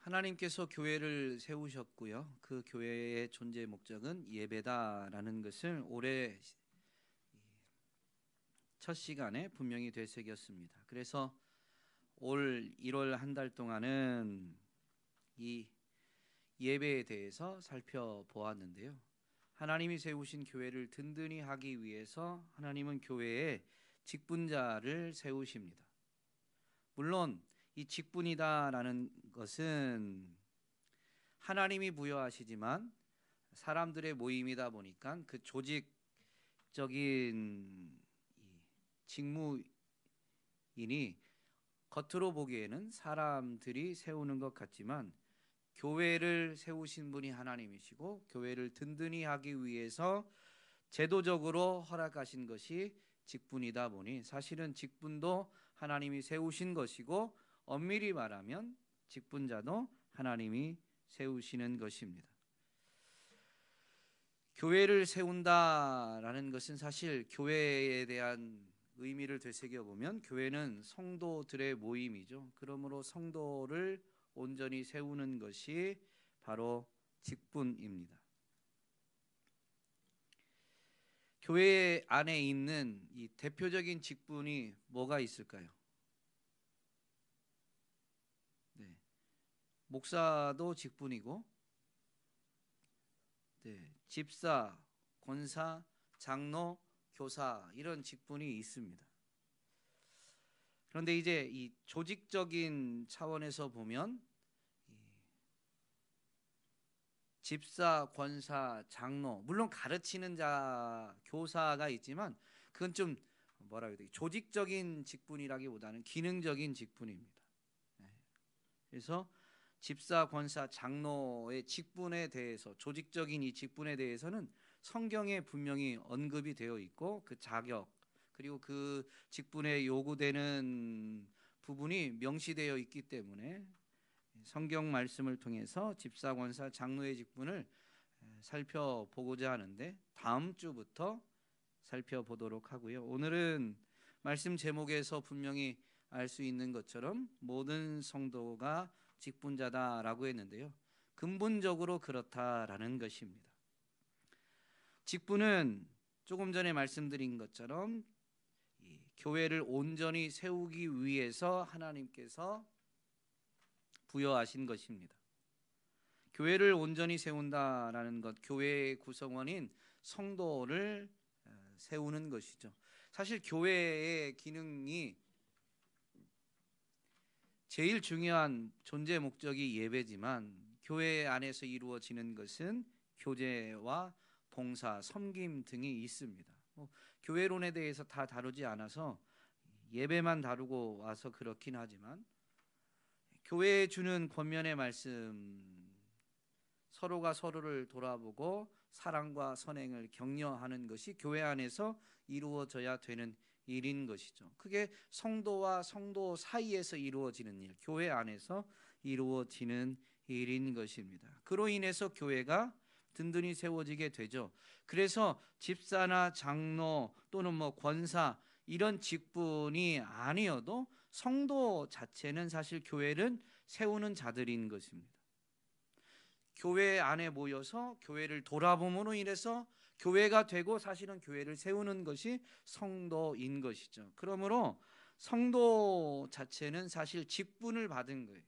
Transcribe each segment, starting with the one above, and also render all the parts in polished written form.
하나님께서 교회를 세우셨고요. 그 교회의 존재 목적은 예배다라는 것을 올해 첫 시간에 분명히 되새겼습니다. 그래서 올 1월 한 달 동안은 이 예배에 대해서 살펴보았는데요. 하나님이 세우신 교회를 든든히 하기 위해서 하나님은 교회에 직분자를 세우십니다. 물론 이 직분이다라는 것은 하나님이 부여하시지만 사람들의 모임이다 보니까 그 조직적인 직무인이 겉으로 보기에는 사람들이 세우는 것 같지만 교회를 세우신 분이 하나님이시고 교회를 든든히 하기 위해서 제도적으로 허락하신 것이 직분이다 보니 사실은 직분도 하나님이 세우신 것이고 엄밀히 말하면 직분자도 하나님이 세우시는 것입니다. 교회를 세운다라는 것은 사실 교회에 대한 의미를 되새겨보면 교회는 성도들의 모임이죠. 그러므로 성도를 온전히 세우는 것이 바로 직분입니다. 교회 안에 있는 이 대표적인 직분이 뭐가 있을까요? 네, 목사도 직분이고, 집사, 권사, 장로, 교사 이런 직분이 있습니다. 그런데 이제 이 조직적인 차원에서 보면 집사, 권사, 장로 물론 가르치는 자, 교사가 있지만 그건 좀 뭐라 해야 되지? 조직적인 직분이라기보다는 기능적인 직분입니다. 그래서 집사, 권사, 장로의 직분에 대해서 조직적인 이 직분에 대해서는 성경에 분명히 언급이 되어 있고 그 자격 그리고 그 직분에 요구되는 부분이 명시되어 있기 때문에 성경 말씀을 통해서 집사, 권사, 장로의 직분을 살펴보고자 하는데 다음 주부터 살펴보도록 하고요. 오늘은 말씀 제목에서 분명히 알 수 있는 것처럼 모든 성도가 직분자다라고 했는데요. 근본적으로 그렇다라는 것입니다. 직분은 조금 전에 말씀드린 것처럼 이 교회를 온전히 세우기 위해서 하나님께서 부여하신 것입니다. 교회를 온전히 세운다라는 것, 교회의 구성원인 성도를 세우는 것이죠. 사실 교회의 기능이 제일 중요한 존재 목적이 예배지만 교회 안에서 이루어지는 것은 교제와 봉사, 섬김 등이 있습니다. 교회론에 대해서 다 다루지 않아서 예배만 다루고 와서 그렇긴 하지만 교회에 주는 권면의 말씀 서로가 서로를 돌아보고 사랑과 선행을 격려하는 것이 교회 안에서 이루어져야 되는 일인 것이죠. 그게 성도와 성도 사이에서 이루어지는 일, 교회 안에서 이루어지는 일인 것입니다. 그로 인해서 교회가 든든히 세워지게 되죠. 그래서 집사나 장로 또는 권사 이런 직분이 아니어도 성도 자체는 사실 교회를 세우는 자들인 것입니다. 교회 안에 모여서 교회를 돌아봄으로 인해서 교회가 되고 사실은 교회를 세우는 것이 성도인 것이죠. 그러므로 성도 자체는 사실 직분을 받은 거예요.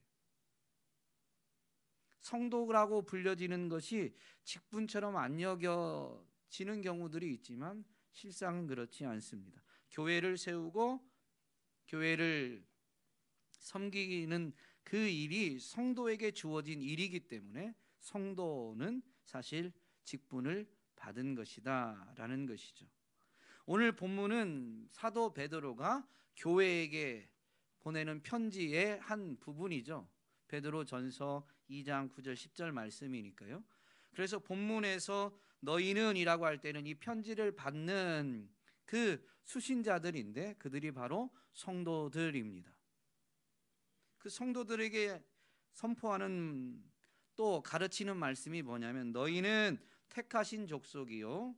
성도라고 불려지는 것이 직분처럼 안 여겨지는 경우들이 있지만 실상은 그렇지 않습니다. 교회를 세우고 교회를 섬기는 그 일이 성도에게 주어진 일이기 때문에 성도는 사실 직분을 받은 것이다 라는 것이죠. 오늘 본문은 사도 베드로가 교회에게 보내는 편지의 한 부분이죠. 베드로전서 2장 9절 10절 말씀이니까요. 그래서 본문에서 너희는 이라고 할 때는 이 편지를 받는 그 수신자들인데 그들이 바로 성도들입니다. 그 성도들에게 선포하는 또 가르치는 말씀이 뭐냐면 너희는 택하신 족속이요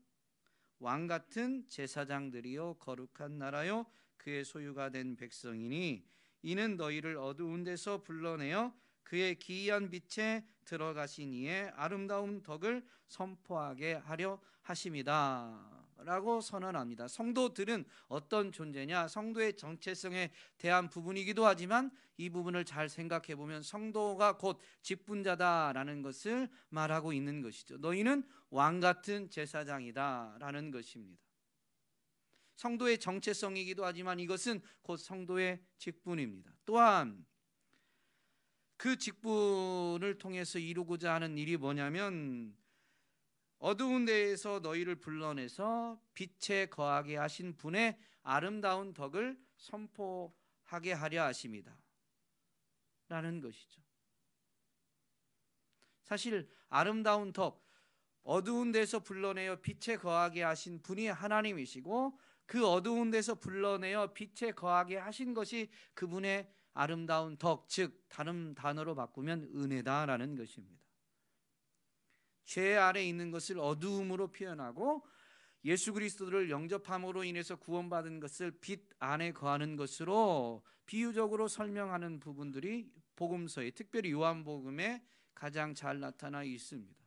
왕 같은 제사장들이요 거룩한 나라요 그의 소유가 된 백성이니 이는 너희를 어두운 데서 불러내어 그의 기이한 빛에 들어가신 이의 아름다운 덕을 선포하게 하려 하심이다 라고 선언합니다. 성도들은 어떤 존재냐? 성도의 정체성에 대한 부분이기도 하지만 이 부분을 잘 생각해 보면 성도가 곧 직분자다라는 것을 말하고 있는 것이죠. 너희는 왕 같은 제사장이다 라는 것입니다. 성도의 정체성이기도 하지만 이것은 곧 성도의 직분입니다. 또한 그 직분을 통해서 이루고자 하는 일이 뭐냐면 어두운 데에서 너희를 불러내서 빛에 거하게 하신 분의 아름다운 덕을 선포하게 하려 하심이다 라는 것이죠. 사실 아름다운 덕, 어두운 데서 불러내어 빛에 거하게 하신 분이 하나님이시고 그 어두운 데서 불러내어 빛에 거하게 하신 것이 그분의 아름다운 덕, 즉 다른 단어로 바꾸면 은혜다라는 것입니다. 죄 아래 있는 것을 어두움으로 표현하고 예수 그리스도를 영접함으로 인해서 구원받은 것을 빛 안에 거하는 것으로 비유적으로 설명하는 부분들이 복음서에, 특별히 요한복음에 가장 잘 나타나 있습니다.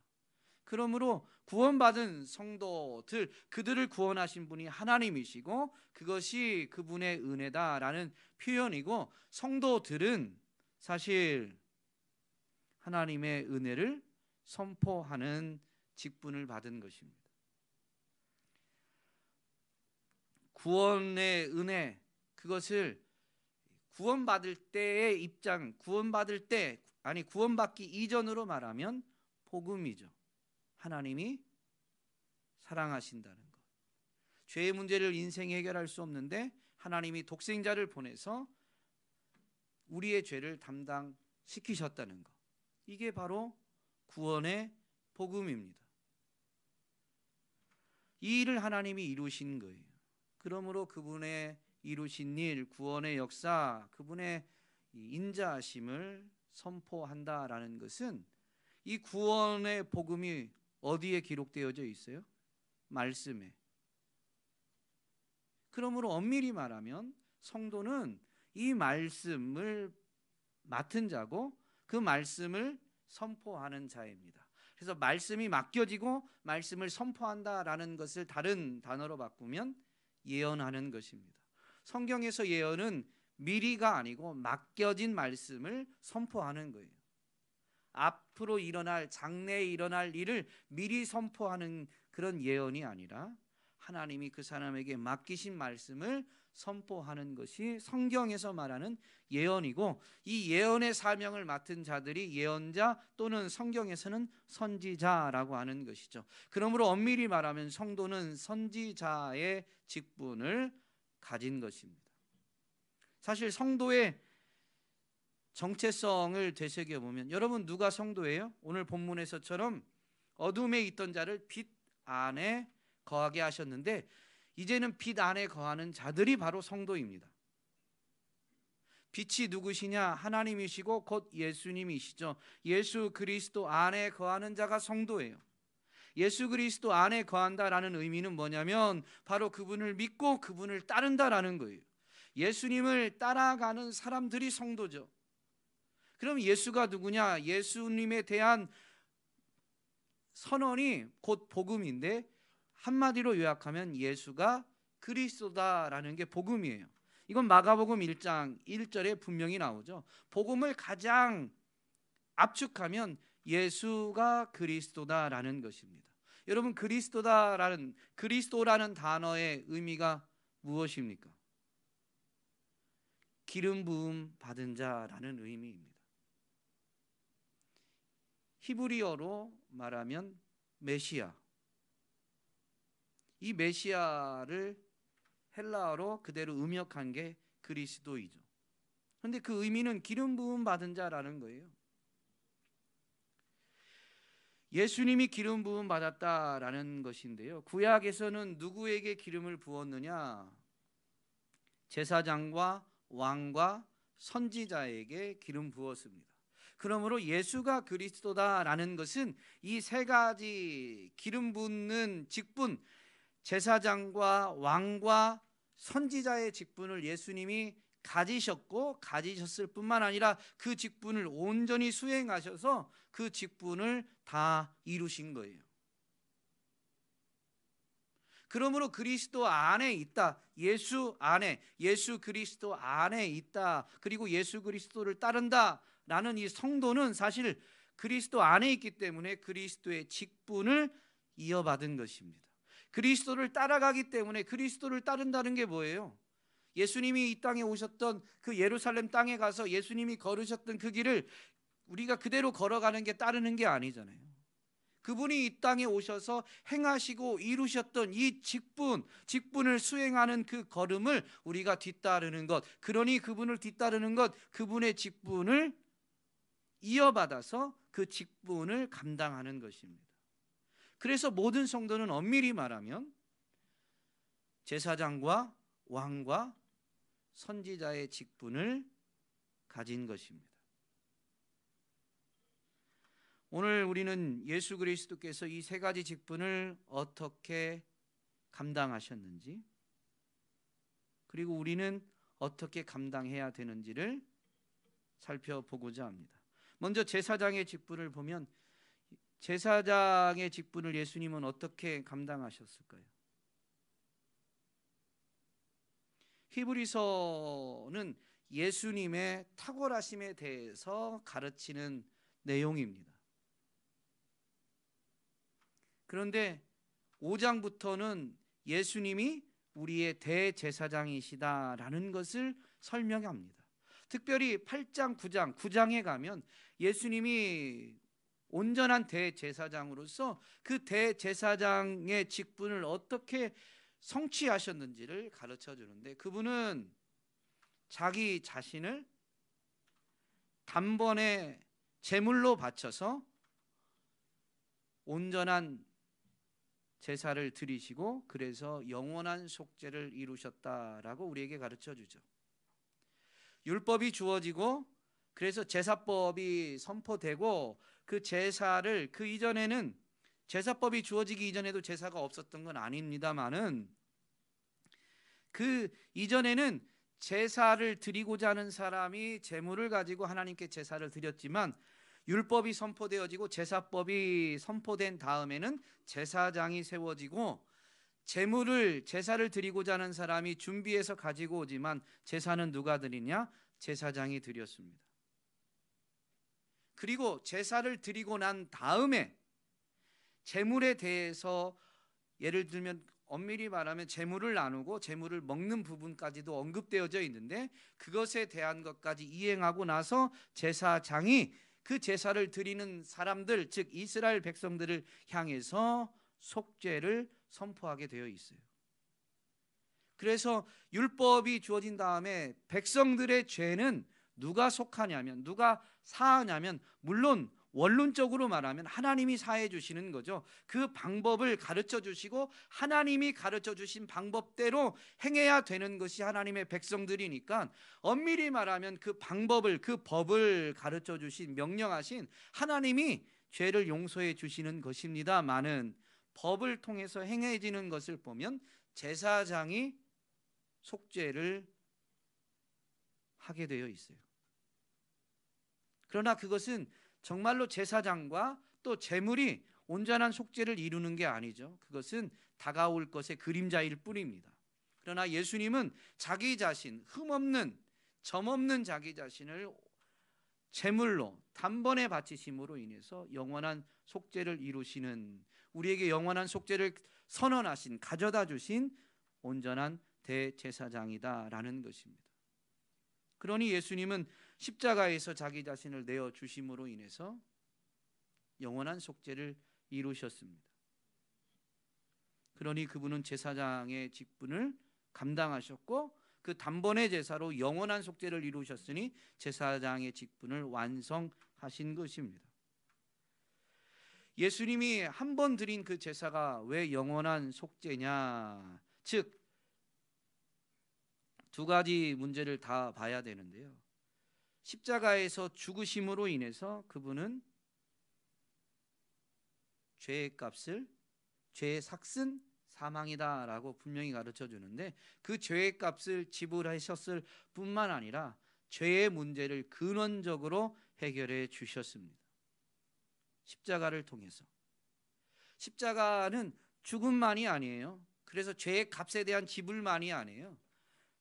그러므로 구원받은 성도들, 그들을 구원하신 분이 하나님이시고 그것이 그분의 은혜다라는 표현이고, 성도들은 사실 하나님의 은혜를 선포하는 직분을 받은 것입니다. 구원의 은혜, 그것을 구원받을 때의 입장, 구원받기 이전으로 말하면 복음이죠. 하나님이 사랑하신다는 것. 죄의 문제를 인생이 해결할 수 없는데 하나님이 독생자를 보내서 우리의 죄를 담당시키셨다는 것. 이게 바로 구원의 복음입니다. 이 일을 하나님이 이루신 거예요. 그러므로 그분의 이루신 일, 구원의 역사, 그분의 인자하심을 선포한다라는 것은 이 구원의 복음이 어디에 기록되어져 있어요? 말씀에. 그러므로 엄밀히 말하면 성도는 이 말씀을 맡은 자고 그 말씀을 선포하는 자입니다. 그래서 말씀이 맡겨지고 말씀을 선포한다라는 것을 다른 단어로 바꾸면 예언하는 것입니다. 성경에서 예언은 미리가 아니고 맡겨진 말씀을 선포하는 거예요. 앞으로 일어날, 장래에 일어날 일을 미리 선포하는 그런 예언이 아니라 하나님이 그 사람에게 맡기신 말씀을 선포하는 것이 성경에서 말하는 예언이고, 이 예언의 사명을 맡은 자들이 예언자 또는 성경에서는 선지자라고 하는 것이죠. 그러므로 엄밀히 말하면 성도는 선지자의 직분을 가진 것입니다. 사실 성도의 정체성을 되새겨보면, 여러분 누가 성도예요? 오늘 본문에서처럼 어둠에 있던 자를 빛 안에 거하게 하셨는데 이제는 빛 안에 거하는 자들이 바로 성도입니다. 빛이 누구시냐? 하나님이시고 곧 예수님이시죠. 예수 그리스도 안에 거하는 자가 성도예요. 예수 그리스도 안에 거한다라는 의미는 뭐냐면 바로 그분을 믿고 그분을 따른다라는 거예요. 예수님을 따라가는 사람들이 성도죠. 그럼 예수가 누구냐? 예수님에 대한 선언이 곧 복음인데 한마디로 요약하면 예수가 그리스도다라는 게 복음이에요. 이건 마가복음 1장 1절에 분명히 나오죠. 복음을 가장 압축하면 예수가 그리스도다라는 것입니다. 여러분, 그리스도라는 단어의 의미가 무엇입니까? 기름 부음 받은 자라는 의미입니다. 히브리어로 말하면 메시아. 이 메시아를 헬라어로 그대로 음역한 게 그리스도이죠. 그런데 그 의미는 기름 부음 받은 자라는 거예요. 예수님이 기름 부음 받았다라는 것인데요. 구약에서는 누구에게 기름을 부었느냐? 제사장과 왕과 선지자에게 기름 부었습니다. 그러므로 예수가 그리스도다라는 것은 이 세 가지 기름 붓는 직분, 제사장과 왕과 선지자의 직분을 예수님이 가지셨고 가지셨을 뿐만 아니라 그 직분을 온전히 수행하셔서 그 직분을 다 이루신 거예요. 그러므로 그리스도 안에 있다. 예수 안에, 예수 그리스도 안에 있다. 그리고 예수 그리스도를 따른다라는 이 성도는 사실 그리스도 안에 있기 때문에 그리스도의 직분을 이어받은 것입니다. 그리스도를 따라가기 때문에 그리스도를 따른다는 게 뭐예요? 예수님이 이 땅에 오셨던 그 예루살렘 땅에 가서 예수님이 걸으셨던 그 길을 우리가 그대로 걸어가는 게 따르는 게 아니잖아요. 그분이 이 땅에 오셔서 행하시고 이루셨던 이 직분을 수행하는 그 걸음을 우리가 뒤따르는 것, 그러니 그분을 뒤따르는 것, 그분의 직분을 이어받아서 그 직분을 감당하는 것입니다. 그래서 모든 성도는 엄밀히 말하면 제사장과 왕과 선지자의 직분을 가진 것입니다. 오늘 우리는 예수 그리스도께서 이 세 가지 직분을 어떻게 감당하셨는지, 그리고 우리는 어떻게 감당해야 되는지를 살펴보고자 합니다. 먼저 제사장의 직분을 보면 제사장의 직분을 예수님은 어떻게 감당하셨을까요? 히브리서는 예수님의 탁월하심에 대해서 가르치는 내용입니다. 그런데 5장부터는 예수님이 우리의 대제사장이시다라는 것을 설명합니다. 특별히 8장, 9장에 가면 예수님이 온전한 대제사장으로서 그 대제사장의 직분을 어떻게 성취하셨는지를 가르쳐 주는데, 그분은 자기 자신을 단번에 제물로 바쳐서 온전한 제사를 드리시고 그래서 영원한 속죄를 이루셨다라고 우리에게 가르쳐 주죠. 율법이 주어지고 그래서 제사법이 선포되고 그 제사를, 그 이전에는 제사법이 주어지기 이전에도 제사가 없었던 건 아닙니다만은 그 이전에는 제사를 드리고자 하는 사람이 제물을 가지고 하나님께 제사를 드렸지만 율법이 선포되어지고 제사법이 선포된 다음에는 제사장이 세워지고 제사를 드리고자 하는 사람이 준비해서 가지고 오지만 제사는 누가 드리냐? 제사장이 드렸습니다. 그리고 제사를 드리고 난 다음에 제물에 대해서 예를 들면 엄밀히 말하면 제물을 나누고 제물을 먹는 부분까지도 언급되어져 있는데 그것에 대한 것까지 이행하고 나서 제사장이 그 제사를 드리는 사람들, 즉 이스라엘 백성들을 향해서 속죄를 선포하게 되어 있어요. 그래서 율법이 주어진 다음에 백성들의 죄는 누가 속하냐면, 누가 사하냐면, 물론 원론적으로 말하면 하나님이 사해 주시는 거죠. 그 방법을 가르쳐 주시고 하나님이 가르쳐 주신 방법대로 행해야 되는 것이 하나님의 백성들이니까 엄밀히 말하면 그 방법을, 그 법을 가르쳐 주신, 명령하신 하나님이 죄를 용서해 주시는 것입니다만은 법을 통해서 행해지는 것을 보면 제사장이 속죄를 하게 되어 있어요. 그러나 그것은 정말로 제사장과 또 제물이 온전한 속죄를 이루는 게 아니죠. 그것은 다가올 것의 그림자일 뿐입니다. 그러나 예수님은 자기 자신, 흠없는, 점없는 자기 자신을 제물로 단번에 바치심으로 인해서 영원한 속죄를 이루시는, 우리에게 영원한 속죄를 선언하신, 가져다 주신 온전한 대제사장이다라는 것입니다. 그러니 예수님은 십자가에서 자기 자신을 내어 주심으로 인해서 영원한 속죄를 이루셨습니다. 그러니 그분은 제사장의 직분을 감당하셨고 그 단번의 제사로 영원한 속죄를 이루셨으니 제사장의 직분을 완성하신 것입니다. 예수님이 한 번 드린 그 제사가 왜 영원한 속죄냐? 즉 두 가지 문제를 다 봐야 되는데요. 십자가에서 죽으심으로 인해서 그분은 죄의 값을, 죄의 삭슨 사망이다라고 분명히 가르쳐 주는데, 그 죄의 값을 지불하셨을 뿐만 아니라 죄의 문제를 근원적으로 해결해 주셨습니다. 십자가를 통해서. 십자가는 죽음만이 아니에요. 그래서 죄의 값에 대한 지불만이 아니에요.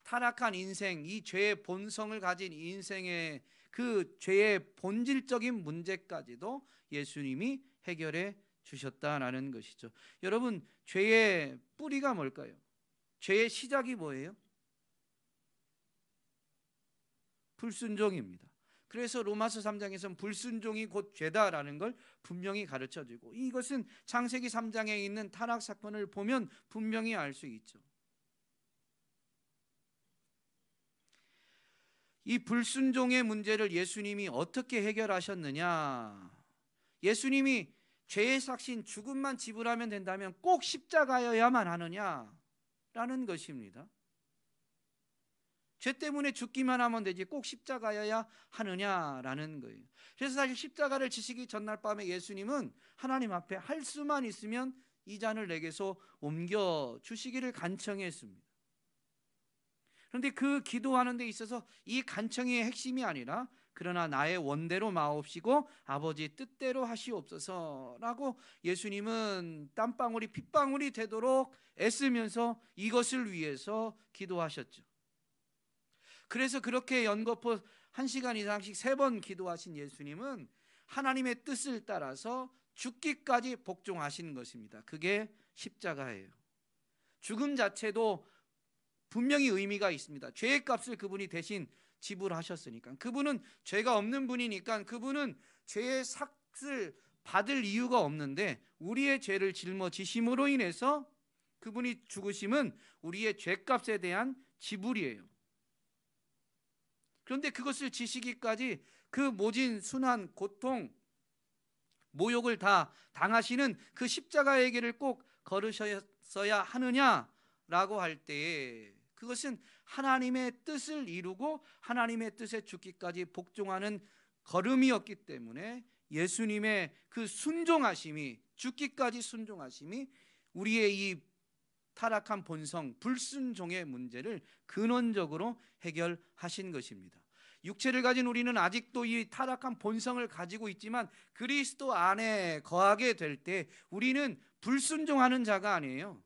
타락한 인생, 이 죄의 본성을 가진 인생의 그 죄의 본질적인 문제까지도 예수님이 해결해 주셨다라는 것이죠. 여러분, 죄의 뿌리가 뭘까요? 죄의 시작이 뭐예요? 불순종입니다. 그래서 로마서 3장에서는 불순종이 곧 죄다라는 걸 분명히 가르쳐주고, 이것은 창세기 3장에 있는 타락 사건을 보면 분명히 알 수 있죠. 이 불순종의 문제를 예수님이 어떻게 해결하셨느냐? 예수님이 죄의 삭신 죽음만 지불하면 된다면 꼭 십자가여야만 하느냐라는 것입니다. 죄 때문에 죽기만 하면 되지 꼭 십자가여야 하느냐라는 거예요. 그래서 사실 십자가를 지시기 전날 밤에 예수님은 하나님 앞에 할 수만 있으면 이 잔을 내게서 옮겨 주시기를 간청했습니다. 그런데 그 기도하는 데 있어서 이 간청의 핵심이 아니라, 그러나 나의 원대로 마옵시고 아버지 뜻대로 하시옵소서라고 예수님은 땀방울이 핏방울이 되도록 애쓰면서 이것을 위해서 기도하셨죠. 그래서 그렇게 연거푸 1시간 이상씩 3번 기도하신 예수님은 하나님의 뜻을 따라서 죽기까지 복종하신 것입니다. 그게 십자가예요. 죽음 자체도 분명히 의미가 있습니다. 죄의 값을 그분이 대신 지불하셨으니까. 그분은 죄가 없는 분이니까 그분은 죄의 삭을 받을 이유가 없는데, 우리의 죄를 짊어지심으로 인해서 그분이 죽으심은 우리의 죄값에 대한 지불이에요. 그런데 그것을 지시기까지 그 모진 순환, 고통, 모욕을 다 당하시는 그 십자가의 길을 꼭 걸으셨어야 하느냐라고 할 때에, 그것은 하나님의 뜻을 이루고 하나님의 뜻에 죽기까지 복종하는 걸음이었기 때문에 예수님의 그 순종하심이, 죽기까지 순종하심이 우리의 이 타락한 본성, 불순종의 문제를 근원적으로 해결하신 것입니다. 육체를 가진 우리는 아직도 이 타락한 본성을 가지고 있지만 그리스도 안에 거하게 될 때 우리는 불순종하는 자가 아니에요.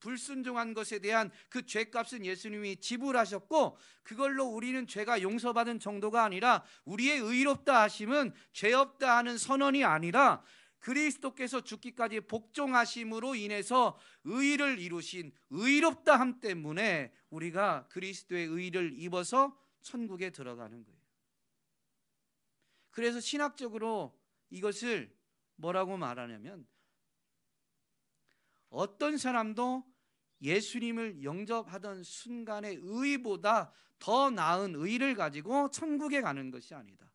불순종한 것에 대한 그 죄값은 예수님이 지불하셨고, 그걸로 우리는 죄가 용서받은 정도가 아니라, 우리의 의롭다 하심은 죄 없다 하는 선언이 아니라 그리스도께서 죽기까지 복종하심으로 인해서 의를 이루신 의롭다함 때문에 우리가 그리스도의 의를 입어서 천국에 들어가는 거예요. 그래서 신학적으로 이것을 뭐라고 말하냐면, 어떤 사람도 예수님을 영접하던 순간의 의보다 더 나은 의를 가지고 천국에 가는 것이 아니다.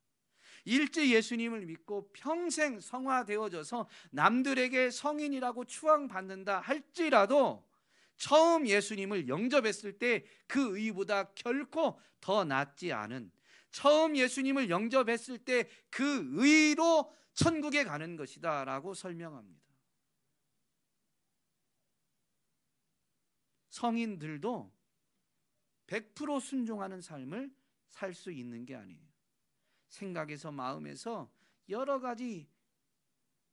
일제 예수님을 믿고 평생 성화되어져서 남들에게 성인이라고 추앙받는다 할지라도 처음 예수님을 영접했을 때 그 의보다 결코 더 낫지 않은, 처음 예수님을 영접했을 때 그 의로 천국에 가는 것이다 라고 설명합니다. 성인들도 100% 순종하는 삶을 살 수 있는 게 아니에요. 생각에서 마음에서 여러 가지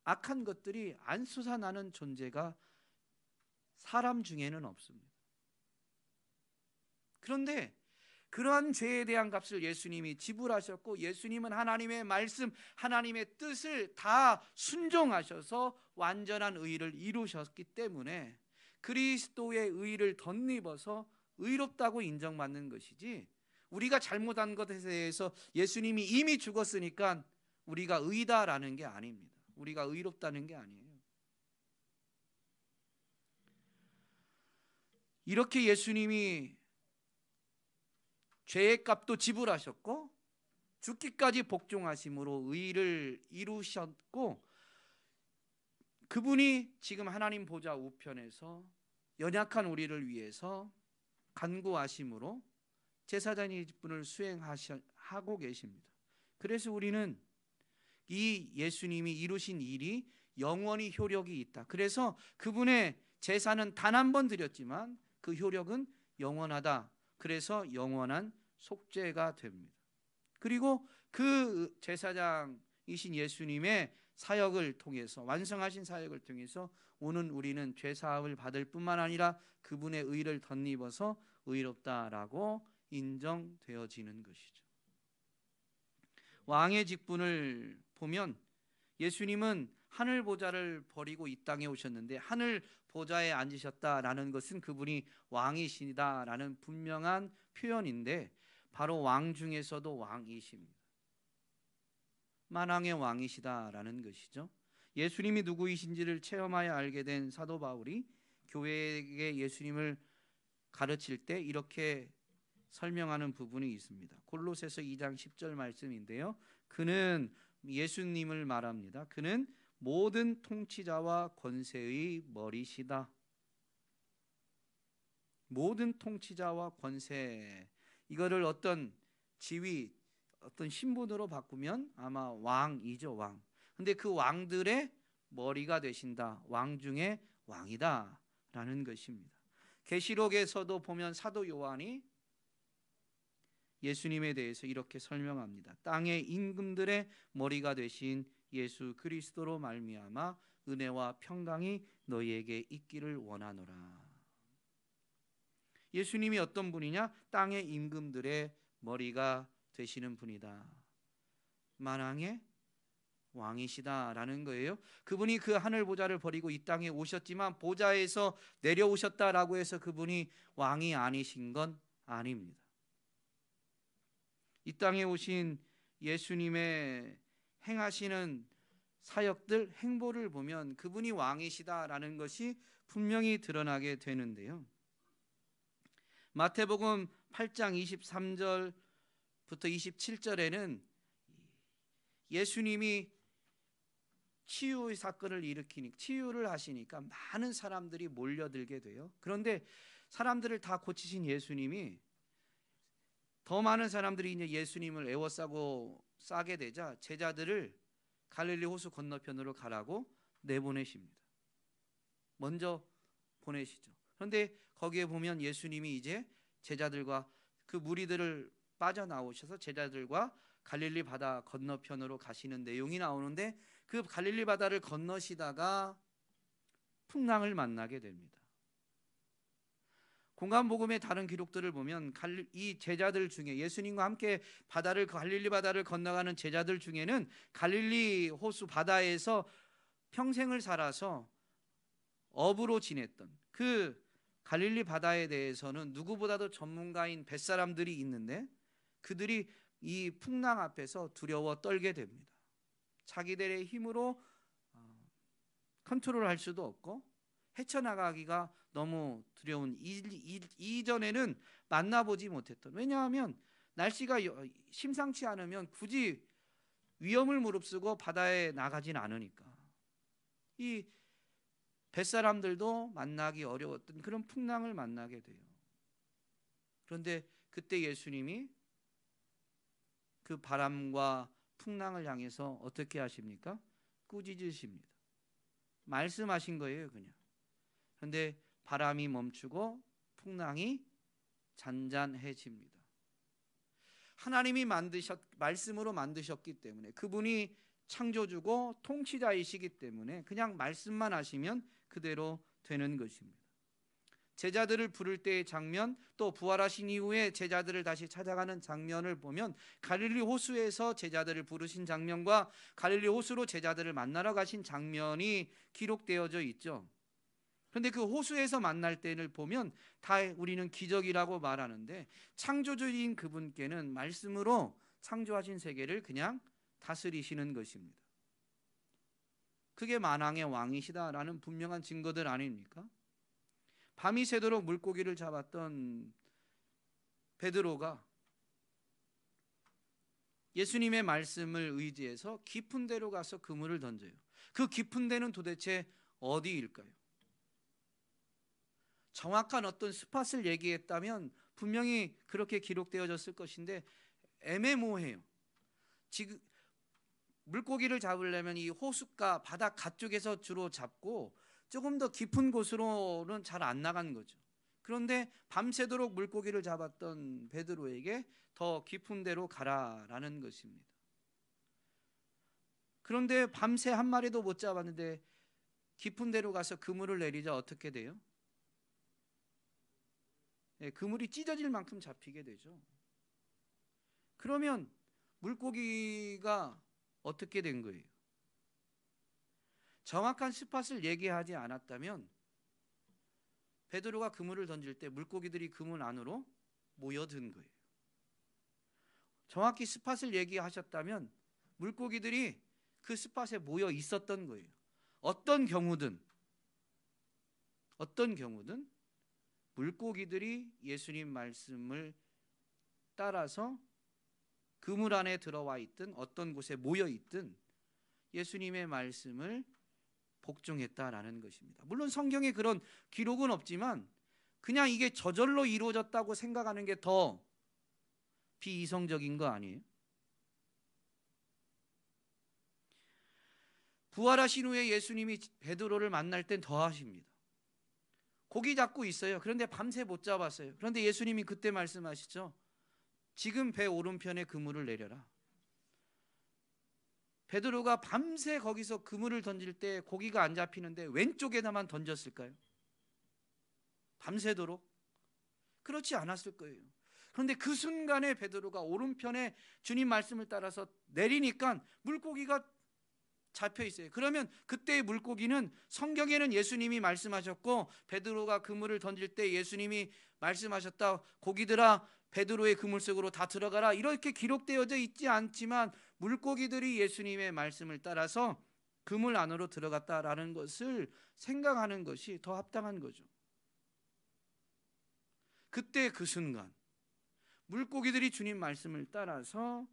악한 것들이 안 솟아나는 존재가 사람 중에는 없습니다. 그런데 그러한 죄에 대한 값을 예수님이 지불하셨고, 예수님은 하나님의 말씀, 하나님의 뜻을 다 순종하셔서 완전한 의를 이루셨기 때문에 그리스도의 의를 덧입어서 의롭다고 인정받는 것이지, 우리가 잘못한 것에 대해서 예수님이 이미 죽었으니까 우리가 의다라는 게 아닙니다. 우리가 의롭다는 게 아니에요. 이렇게 예수님이 죄의 값도 지불하셨고 죽기까지 복종하심으로 의를 이루셨고, 그분이 지금 하나님 보좌 우편에서 연약한 우리를 위해서 간구하심으로 제사장의 직분을 수행하고 계십니다. 그래서 우리는 이 예수님이 이루신 일이 영원히 효력이 있다. 그래서 그분의 제사는 단 한 번 드렸지만 그 효력은 영원하다. 그래서 영원한 속죄가 됩니다. 그리고 그 제사장이신 예수님의 사역을 통해서, 완성하신 사역을 통해서 오늘 우리는 죄 사함을 받을 뿐만 아니라 그분의 의를 덧입어서 의롭다라고 인정되어지는 것이죠. 왕의 직분을 보면 예수님은 하늘 보좌를 버리고 이 땅에 오셨는데, 하늘 보좌에 앉으셨다라는 것은 그분이 왕이시다라는 분명한 표현인데, 바로 왕 중에서도 왕이십니다. 만왕의 왕이시다라는 것이죠. 예수님이 누구이신지를 체험하여 알게 된 사도 바울이 교회에게 예수님을 가르칠 때 이렇게 설명하는 부분이 있습니다. 골로새서 2장 10절 말씀인데요. 그는, 예수님을 말합니다. 그는 모든 통치자와 권세의 머리시다. 모든 통치자와 권세, 이거를 어떤 지위, 어떤 신분으로 바꾸면 아마 왕이죠, 왕. 근데 그 왕들의 머리가 되신다, 왕 중에 왕이다 라는 것입니다. 계시록에서도 보면 사도 요한이 예수님에 대해서 이렇게 설명합니다. 땅의 임금들의 머리가 되신 예수 그리스도로 말미암아 은혜와 평강이 너희에게 있기를 원하노라. 예수님이 어떤 분이냐? 땅의 임금들의 머리가 되시는 분이다. 만왕의 왕이시다라는 거예요. 그분이 그 하늘 보좌를 버리고 이 땅에 오셨지만 보좌에서 내려오셨다라고 해서 그분이 왕이 아니신 건 아닙니다. 이 땅에 오신 예수님의 행하시는 사역들, 행보를 보면 그분이 왕이시다라는 것이 분명히 드러나게 되는데요. 마태복음 8장 23절부터 27절에는 예수님이 치유의 사건을 일으키니까, 치유를 하시니까 많은 사람들이 몰려들게 돼요. 그런데 사람들을 다 고치신 예수님이, 더 많은 사람들이 이제 예수님을 애워싸고 싸게 되자 제자들을 갈릴리 호수 건너편으로 가라고 내보내십니다. 먼저 보내시죠. 그런데 거기에 보면 예수님이 이제 제자들과 그 무리들을 빠져나오셔서 제자들과 갈릴리 바다 건너편으로 가시는 내용이 나오는데, 그 갈릴리 바다를 건너시다가 풍랑을 만나게 됩니다. 공간복음의 다른 기록들을 보면 이 제자들 중에, 예수님과 함께 갈릴리 바다를 건너가는 제자들 중에는 갈릴리 호수 바다에서 평생을 살아서 어부로 지냈던, 그 갈릴리 바다에 대해서는 누구보다도 전문가인 뱃사람들이 있는데, 그들이 이 풍랑 앞에서 두려워 떨게 됩니다. 자기들의 힘으로 컨트롤할 수도 없고 헤쳐나가기가 너무 두려운, 이전에는 만나보지 못했던, 왜냐하면 날씨가 심상치 않으면 굳이 위험을 무릅쓰고 바다에 나가진 않으니까. 이 뱃사람들도 만나기 어려웠던 그런 풍랑을 만나게 돼요. 그런데 그때 예수님이 그 바람과 풍랑을 향해서 어떻게 하십니까? 꾸짖으십니다. 말씀하신 거예요, 그냥. 그런데 바람이 멈추고 풍랑이 잔잔해집니다. 하나님이 말씀으로 만드셨기 때문에, 그분이 창조주고 통치자이시기 때문에 그냥 말씀만 하시면 그대로 되는 것입니다. 제자들을 부를 때의 장면, 또 부활하신 이후에 제자들을 다시 찾아가는 장면을 보면 갈릴리 호수에서 제자들을 부르신 장면과 갈릴리 호수로 제자들을 만나러 가신 장면이 기록되어져 있죠. 그런데 그 호수에서 만날 때를 보면 다 우리는 기적이라고 말하는데, 창조주인 그분께는 말씀으로 창조하신 세계를 그냥 다스리시는 것입니다. 그게 만왕의 왕이시다라는 분명한 증거들 아닙니까? 밤이 새도록 물고기를 잡았던 베드로가 예수님의 말씀을 의지해서 깊은 데로 가서 그물을 던져요. 그 깊은 데는 도대체 어디일까요? 정확한 어떤 스팟을 얘기했다면 분명히 그렇게 기록되어졌을 것인데 애매모호해요. 지금 물고기를 잡으려면 이 호숫가 바다 가쪽에서 주로 잡고, 조금 더 깊은 곳으로는 잘 안 나간 거죠. 그런데 밤새도록 물고기를 잡았던 베드로에게 더 깊은 데로 가라라는 것입니다. 그런데 밤새 한 마리도 못 잡았는데 깊은 데로 가서 그물을 내리자 어떻게 돼요? 그물이 찢어질 만큼 잡히게 되죠. 그러면 물고기가 어떻게 된 거예요? 정확한 스팟을 얘기하지 않았다면 베드로가 그물을 던질 때 물고기들이 그물 안으로 모여든 거예요. 정확히 스팟을 얘기하셨다면 물고기들이 그 스팟에 모여 있었던 거예요. 어떤 경우든 물고기들이 예수님 말씀을 따라서 그물 안에 들어와 있든 어떤 곳에 모여 있든 예수님의 말씀을 복종했다라는 것입니다. 물론 성경에 그런 기록은 없지만 그냥 이게 저절로 이루어졌다고 생각하는 게 더 비이성적인 거 아니에요? 부활하신 후에 예수님이 베드로를 만날 땐 더 하십니다. 고기 잡고 있어요. 그런데 밤새 못 잡았어요. 그런데 예수님이 그때 말씀하시죠. 지금 배 오른편에 그물을 내려라. 베드로가 밤새 거기서 그물을 던질 때 고기가 안 잡히는데 왼쪽에다만 던졌을까요? 밤새도록? 그렇지 않았을 거예요. 그런데 그 순간에 베드로가 오른편에 주님 말씀을 따라서 내리니까 물고기가 잡혀 있어요. 그러면 그때의 물고기는 성경에는 예수님이 말씀하셨고 베드로가 그물을 던질 때 예수님이 말씀하셨다. 고기들아 베드로의 그물 속으로 다 들어가라. 이렇게 기록되어져 있지 않지만 물고기들이 예수님의 말씀을 따라서 그물 안으로 들어갔다라는 것을 생각하는 것이 더 합당한 거죠. 그때 그 순간 물고기들이 주님 말씀을 따라서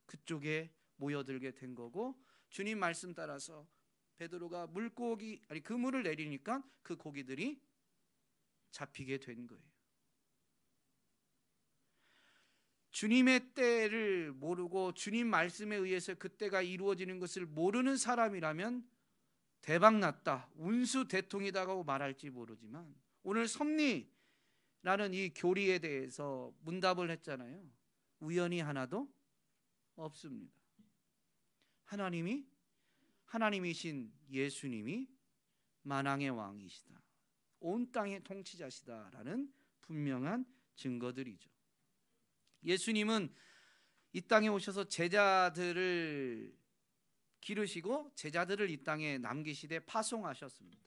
그쪽에 모여들게 된 거고 주님 말씀 따라서 베드로가 그물을 내리니까 그 고기들이 잡히게 된 거예요. 주님의 때를 모르고 주님 말씀에 의해서 그때가 이루어지는 것을 모르는 사람이라면 대박났다, 운수 대통이다고 말할지 모르지만 오늘 섭리라는 이 교리에 대해서 문답을 했잖아요. 우연이 하나도 없습니다. 하나님이신 예수님이 만왕의 왕이시다. 온 땅의 통치자시다라는 분명한 증거들이죠. 예수님은 이 땅에 오셔서 제자들을 기르시고 제자들을 이 땅에 남기시되 파송하셨습니다.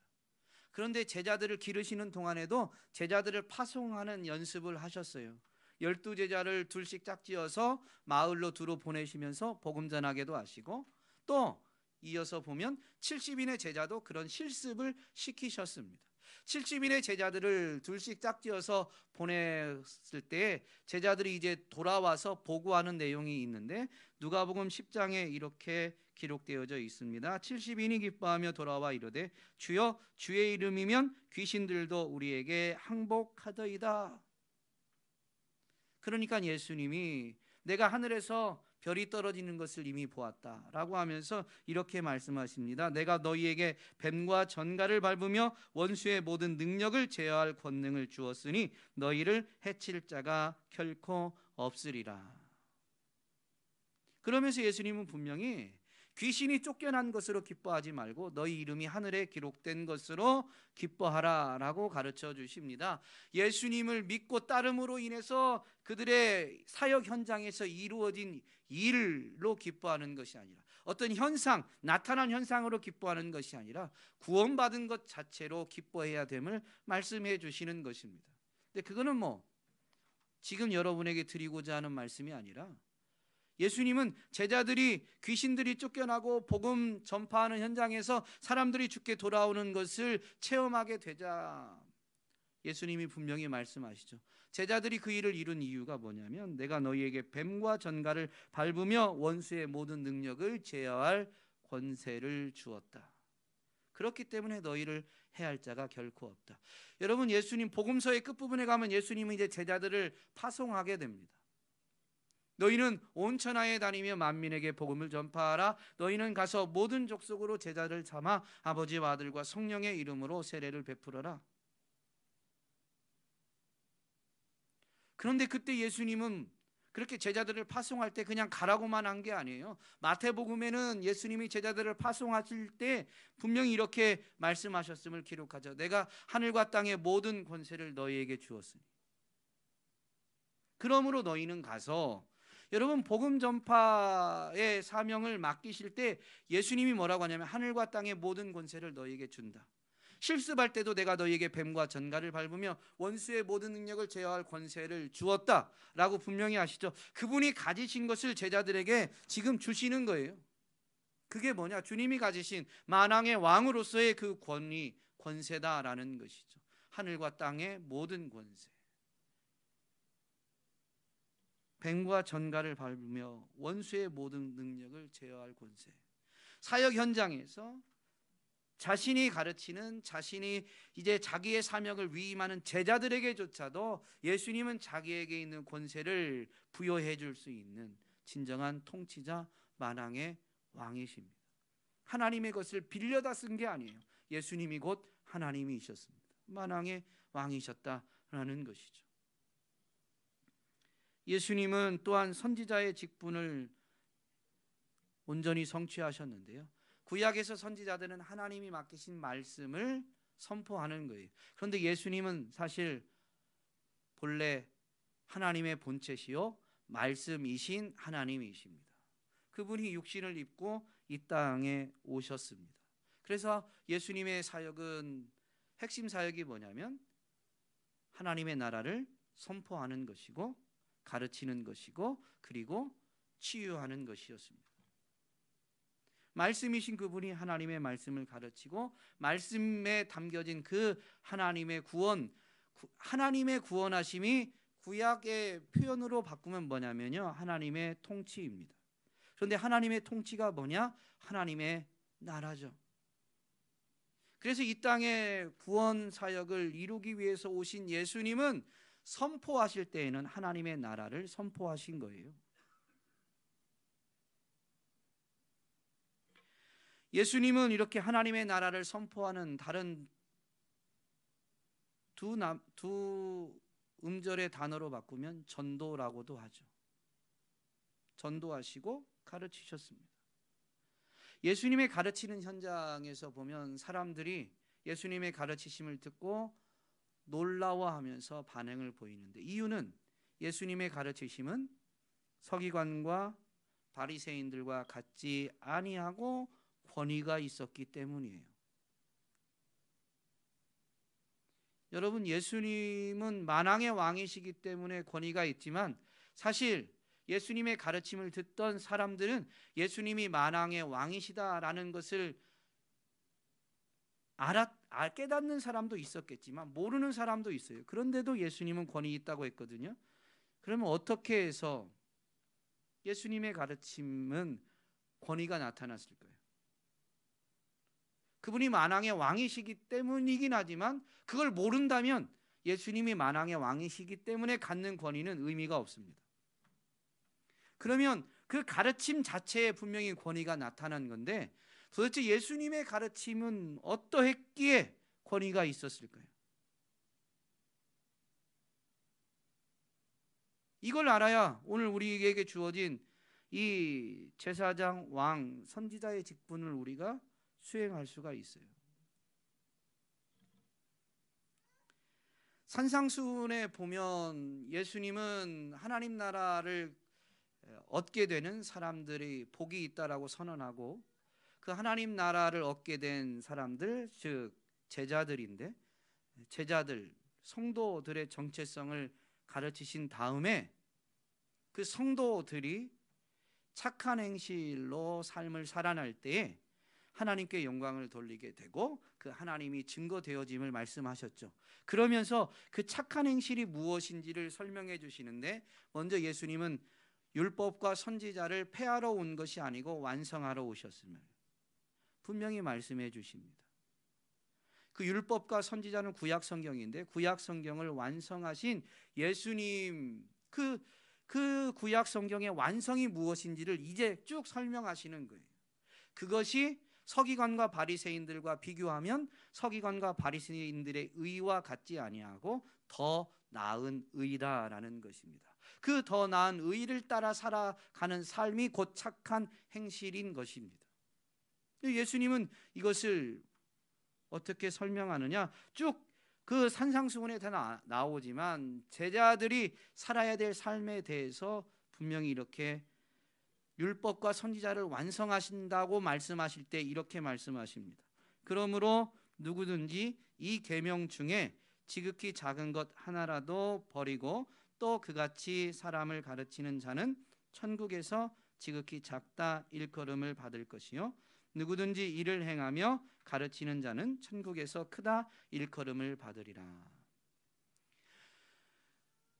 그런데 제자들을 기르시는 동안에도 제자들을 파송하는 연습을 하셨어요. 12제자를 둘씩 짝지어서 마을로 두루 보내시면서 복음 전하게도 하시고 또 이어서 보면 70인의 제자도 그런 실습을 시키셨습니다. 70인의 제자들을 둘씩 짝지어서 보냈을 때 제자들이 이제 돌아와서 보고하는 내용이 있는데 누가복음 10장에 이렇게 기록되어져 있습니다. 70인이 기뻐하며 돌아와 이르되 주여 주의 이름이면 귀신들도 우리에게 항복하더이다. 그러니까 예수님이 내가 하늘에서 별이 떨어지는 것을 이미 보았다라고 하면서 이렇게 말씀하십니다. 내가 너희에게 뱀과 전갈을 밟으며 원수의 모든 능력을 제어할 권능을 주었으니 너희를 해칠 자가 결코 없으리라. 그러면서 예수님은 분명히 귀신이 쫓겨난 것으로 기뻐하지 말고 너희 이름이 하늘에 기록된 것으로 기뻐하라라고 가르쳐 주십니다. 예수님을 믿고 따름으로 인해서 그들의 사역 현장에서 이루어진 일로 기뻐하는 것이 아니라 어떤 현상, 나타난 현상으로 기뻐하는 것이 아니라 구원받은 것 자체로 기뻐해야 됨을 말씀해 주시는 것입니다. 근데 그거는 지금 여러분에게 드리고자 하는 말씀이 아니라 예수님은 제자들이 귀신들이 쫓겨나고 복음 전파하는 현장에서 사람들이 주께 돌아오는 것을 체험하게 되자 예수님이 분명히 말씀하시죠. 제자들이 그 일을 이룬 이유가 뭐냐면 내가 너희에게 뱀과 전갈을 밟으며 원수의 모든 능력을 제어할 권세를 주었다. 그렇기 때문에 너희를 해할 자가 결코 없다. 여러분 예수님 복음서의 끝부분에 가면 예수님은 이제 제자들을 파송하게 됩니다. 너희는 온 천하에 다니며 만민에게 복음을 전파하라. 너희는 가서 모든 족속으로 제자를 삼아 아버지와 아들과 성령의 이름으로 세례를 베풀어라. 그런데 그때 예수님은 그렇게 제자들을 파송할 때 그냥 가라고만 한 게 아니에요. 마태복음에는 예수님이 제자들을 파송하실 때 분명히 이렇게 말씀하셨음을 기록하죠. 내가 하늘과 땅의 모든 권세를 너희에게 주었으니 그러므로 너희는 가서, 여러분 복음 전파의 사명을 맡기실 때 예수님이 뭐라고 하냐면 하늘과 땅의 모든 권세를 너희에게 준다. 실습할 때도 내가 너희에게 뱀과 전갈을 밟으며 원수의 모든 능력을 제어할 권세를 주었다라고 분명히 하시죠. 그분이 가지신 것을 제자들에게 지금 주시는 거예요. 그게 뭐냐? 주님이 가지신 만왕의 왕으로서의 그 권위, 권세다라는 것이죠. 하늘과 땅의 모든 권세. 뱀과 전갈을 밟으며 원수의 모든 능력을 제어할 권세. 사역 현장에서 자신이 가르치는, 자신이 이제 자기의 사명을 위임하는 제자들에게조차도 예수님은 자기에게 있는 권세를 부여해 줄 수 있는 진정한 통치자, 만왕의 왕이십니다. 하나님의 것을 빌려다 쓴 게 아니에요. 예수님이 곧 하나님이셨습니다. 만왕의 왕이셨다라는 것이죠. 예수님은 또한 선지자의 직분을 온전히 성취하셨는데요. 구약에서 선지자들은 하나님이 맡기신 말씀을 선포하는 거예요. 그런데 예수님은 사실 본래 하나님의 본체시요 말씀이신 하나님이십니다. 그분이 육신을 입고 이 땅에 오셨습니다. 그래서 예수님의 사역은, 핵심 사역이 뭐냐면 하나님의 나라를 선포하는 것이고 가르치는 것이고 그리고 치유하는 것이었습니다. 말씀이신 그분이 하나님의 말씀을 가르치고 말씀에 담겨진 그 하나님의 구원, 하나님의 구원하심이 구약의 표현으로 바꾸면 뭐냐면요, 하나님의 통치입니다. 그런데 하나님의 통치가 뭐냐? 하나님의 나라죠. 그래서 이 땅의 구원 사역을 이루기 위해서 오신 예수님은 선포하실 때에는 하나님의 나라를 선포하신 거예요. 예수님은 이렇게 하나님의 나라를 선포하는 다른 두 음절의 단어로 바꾸면 전도라고도 하죠. 전도하시고 가르치셨습니다. 예수님의 가르치는 현장에서 보면 사람들이 예수님의 가르치심을 듣고 놀라워하면서 반응을 보이는데, 이유는 예수님의 가르치심은 서기관과 바리새인들과 같지 아니하고 권위가 있었기 때문이에요. 여러분, 예수님은 만왕의 왕이시기 때문에 권위가 있지만 사실 예수님의 가르침을 듣던 사람들은 예수님이 만왕의 왕이시다라는 것을 깨닫는 사람도 있었겠지만 모르는 사람도 있어요. 그런데도 예수님은 권위 있다고 했거든요. 그러면 어떻게 해서 예수님의 가르침은 권위가 나타났을까요? 그분이 만왕의 왕이시기 때문이긴 하지만 그걸 모른다면 예수님이 만왕의 왕이시기 때문에 갖는 권위는 의미가 없습니다. 그러면 그 가르침 자체에 분명히 권위가 나타난 건데, 도대체 예수님의 가르침은 어떠했기에 권위가 있었을까요? 이걸 알아야 오늘 우리에게 주어진 이 제사장, 왕, 선지자의 직분을 우리가 수행할 수가 있어요. 산상수훈에 보면 예수님은 하나님 나라를 얻게 되는 사람들이 복이 있다라고 선언하고, 그 하나님 나라를 얻게 된 사람들, 즉 제자들인데, 제자들, 성도들의 정체성을 가르치신 다음에 그 성도들이 착한 행실로 삶을 살아날 때에 하나님께 영광을 돌리게 되고 그 하나님이 증거되어짐을 말씀하셨죠. 그러면서 그 착한 행실이 무엇인지를 설명해 주시는데, 먼저 예수님은 율법과 선지자를 폐하러 온 것이 아니고 완성하러 오셨음을 분명히 말씀해 주십니다. 그 율법과 선지자는 구약 성경인데 구약 성경을 완성하신 예수님, 그 그 구약 성경의 완성이 무엇인지를 이제 쭉 설명하시는 거예요. 그것이 서기관과 바리새인들과 비교하면 서기관과 바리새인들의 의와 같지 아니하고 더 나은 의다라는 것입니다. 그 더 나은 의를 따라 살아가는 삶이 곧 착한 행실인 것입니다. 예수님은 이것을 어떻게 설명하느냐? 쭉 그 산상수훈에 다 나오지만 제자들이 살아야 될 삶에 대해서 분명히 이렇게 율법과 선지자를 완성하신다고 말씀하실 때 이렇게 말씀하십니다. 그러므로 누구든지 이 계명 중에 지극히 작은 것 하나라도 버리고 또 그같이 사람을 가르치는 자는 천국에서 지극히 작다 일컬음을 받을 것이요 누구든지 이를 행하며 가르치는 자는 천국에서 크다 일컬음을 받으리라.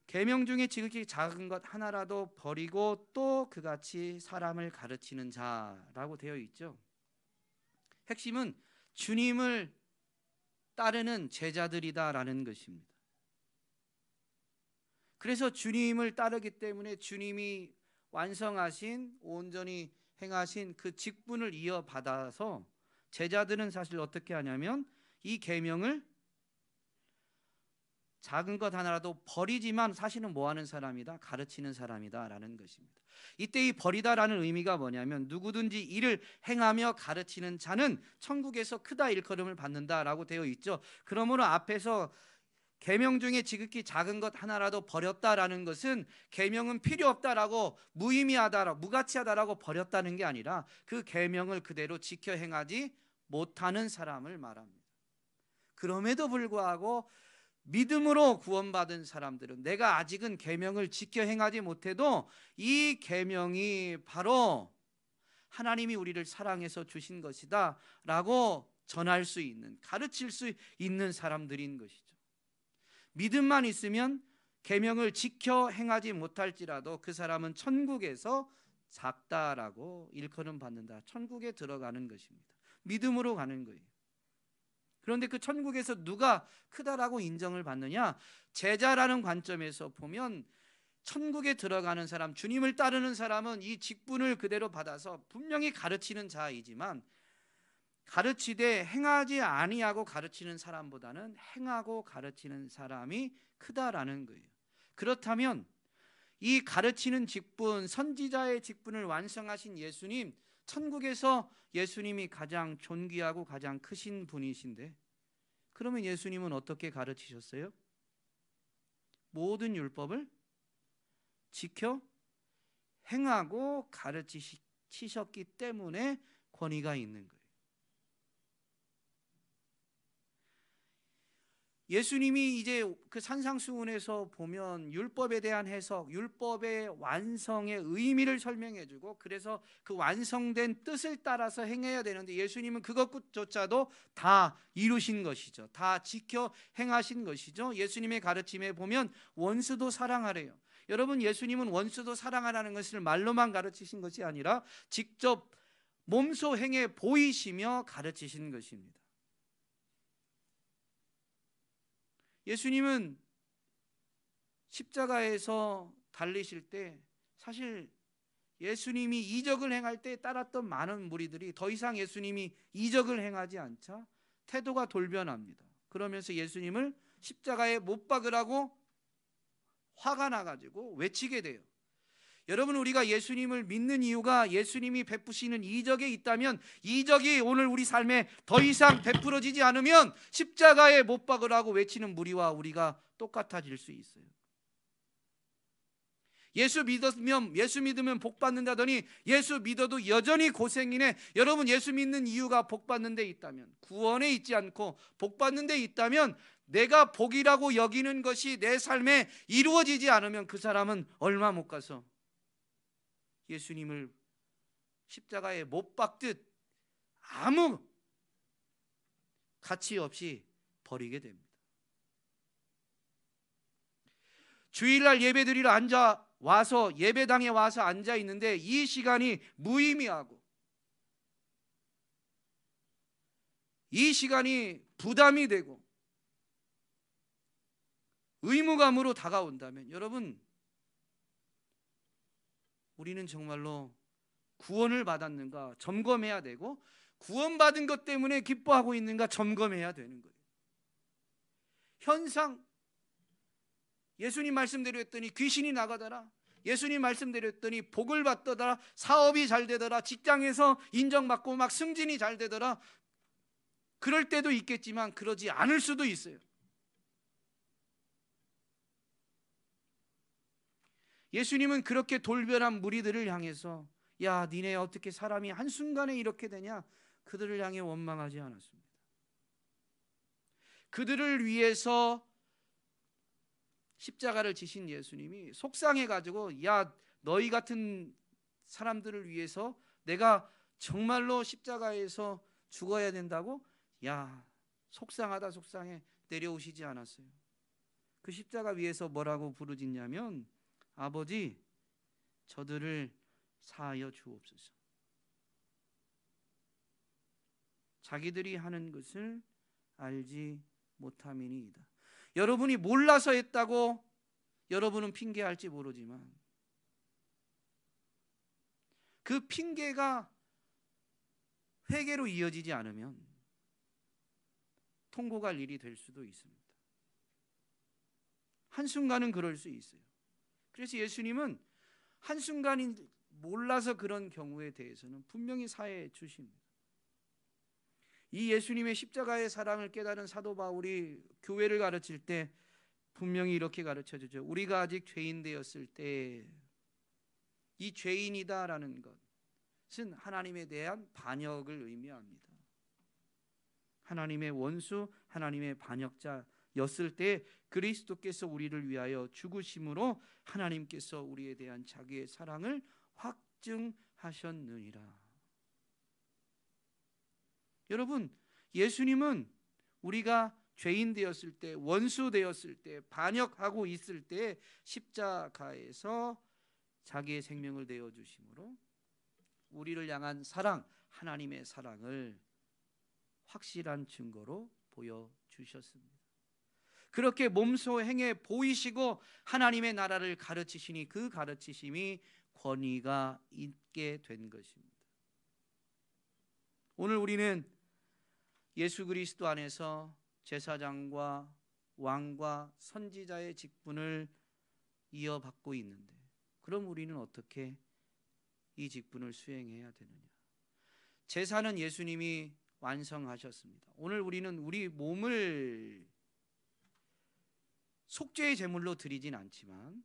계명 중에 지극히 작은 것 하나라도 버리고 또 그같이 사람을 가르치는 자라고 되어 있죠. 핵심은 주님을 따르는 제자들이다라는 것입니다. 그래서 주님을 따르기 때문에 주님이 완성하신 온전히 행하신 그 직분을 이어받아서 제자들은 사실 어떻게 하냐면 이 계명을 작은 것 하나라도 버리지만 사실은 뭐 하는 사람이다? 가르치는 사람이다라는 것입니다. 이때 이 버리다라는 의미가 뭐냐면 누구든지 이를 행하며 가르치는 자는 천국에서 크다 일컬음을 받는다라고 되어 있죠. 그러므로 앞에서 계명 중에 지극히 작은 것 하나라도 버렸다라는 것은 계명은 필요 없다라고 무의미하다라고 무가치하다라고 버렸다는 게 아니라 그 계명을 그대로 지켜 행하지 못하는 사람을 말합니다. 그럼에도 불구하고 믿음으로 구원받은 사람들은 내가 아직은 계명을 지켜 행하지 못해도 이 계명이 바로 하나님이 우리를 사랑해서 주신 것이다 라고 전할 수 있는, 가르칠 수 있는 사람들인 것이죠. 믿음만 있으면 계명을 지켜 행하지 못할지라도 그 사람은 천국에서 작다라고 일컬음 받는다. 천국에 들어가는 것입니다. 믿음으로 가는 거예요. 그런데 그 천국에서 누가 크다라고 인정을 받느냐? 제자라는 관점에서 보면 천국에 들어가는 사람, 주님을 따르는 사람은 이 직분을 그대로 받아서 분명히 가르치는 자이지만 가르치되 행하지 아니하고 가르치는 사람보다는 행하고 가르치는 사람이 크다라는 거예요. 그렇다면 이 가르치는 직분, 선지자의 직분을 완성하신 예수님, 천국에서 예수님이 가장 존귀하고 가장 크신 분이신데 그러면 예수님은 어떻게 가르치셨어요? 모든 율법을 지켜 행하고 가르치셨기 때문에 권위가 있는 거예요. 예수님이 이제 그 산상수훈에서 보면 율법에 대한 해석, 율법의 완성의 의미를 설명해주고 그래서 그 완성된 뜻을 따라서 행해야 되는데 예수님은 그것조차도 다 이루신 것이죠. 다 지켜 행하신 것이죠. 예수님의 가르침에 보면 원수도 사랑하래요. 여러분, 예수님은 원수도 사랑하라는 것을 말로만 가르치신 것이 아니라 직접 몸소 행해 보이시며 가르치신 것입니다. 예수님은 십자가에서 달리실 때 사실 예수님이 이적을 행할 때 따랐던 많은 무리들이 더 이상 예수님이 이적을 행하지 않자 태도가 돌변합니다. 그러면서 예수님을 십자가에 못 박으라고 화가 나가지고 외치게 돼요. 여러분, 우리가 예수님을 믿는 이유가 예수님이 베푸시는 이적에 있다면 이적이 오늘 우리 삶에 더 이상 베풀어지지 않으면 십자가에 못 박으라고 외치는 무리와 우리가 똑같아질 수 있어요. 예수 믿으면 복 받는다더니 예수 믿어도 여전히 고생이네. 여러분, 예수 믿는 이유가 복 받는 데 있다면, 구원에 있지 않고 복 받는 데 있다면 내가 복이라고 여기는 것이 내 삶에 이루어지지 않으면 그 사람은 얼마 못 가서 예수님을 십자가에 못 박듯 아무 가치 없이 버리게 됩니다. 주일날 예배드리러 와서 예배당에 와서 앉아 있는데 이 시간이 무의미하고 이 시간이 부담이 되고 의무감으로 다가온다면 여러분, 우리는 정말로 구원을 받았는가 점검해야 되고, 구원받은 것 때문에 기뻐하고 있는가 점검해야 되는 거예요. 현상, 예수님 말씀대로 했더니 귀신이 나가더라, 예수님 말씀대로 했더니 복을 받더라, 사업이 잘 되더라, 직장에서 인정받고 막 승진이 잘 되더라. 그럴 때도 있겠지만 그러지 않을 수도 있어요. 예수님은 그렇게 돌변한 무리들을 향해서 야, 니네 어떻게 사람이 한순간에 이렇게 되냐, 그들을 향해 원망하지 않았습니다. 그들을 위해서 십자가를 지신 예수님이 속상해가지고, 야, 너희 같은 사람들을 위해서 내가 정말로 십자가에서 죽어야 된다고? 야, 속상하다 속상해, 내려오시지 않았어요. 그 십자가 위에서 뭐라고 부르짖냐면, 아버지, 저들을 사하여 주옵소서. 자기들이 하는 것을 알지 못함이니이다. 여러분이 몰라서 했다고 여러분은 핑계할지 모르지만, 그 핑계가 회개로 이어지지 않으면 통곡할 일이 될 수도 있습니다. 한순간은 그럴 수 있어요. 그래서 예수님은 한순간인 몰라서 그런 경우에 대해서는 분명히 사해해 주십니다. 이 예수님의 십자가의 사랑을 깨달은 사도 바울이 교회를 가르칠 때 분명히 이렇게 가르쳐 주죠. 우리가 아직 죄인 되었을 때, 이 죄인이다라는 것은 하나님에 대한 반역을 의미합니다. 하나님의 원수, 하나님의 반역자였을 때 그리스도께서 우리를 위하여 죽으심으로 하나님께서 우리에 대한 자기의 사랑을 확증하셨느니라. 여러분, 예수님은 우리가 죄인 되었을 때, 원수 되었을 때, 반역하고 있을 때 십자가에서 자기의 생명을 내어 주심으로 우리를 향한 사랑, 하나님의 사랑을 확실한 증거로 보여주셨습니다. 그렇게 몸소 행해 보이시고 하나님의 나라를 가르치시니 그 가르치심이 권위가 있게 된 것입니다. 오늘 우리는 예수 그리스도 안에서 제사장과 왕과 선지자의 직분을 이어받고 있는데, 그럼 우리는 어떻게 이 직분을 수행해야 되느냐? 제사는 예수님이 완성하셨습니다. 오늘 우리는 우리 몸을 속죄의 제물로 드리진 않지만,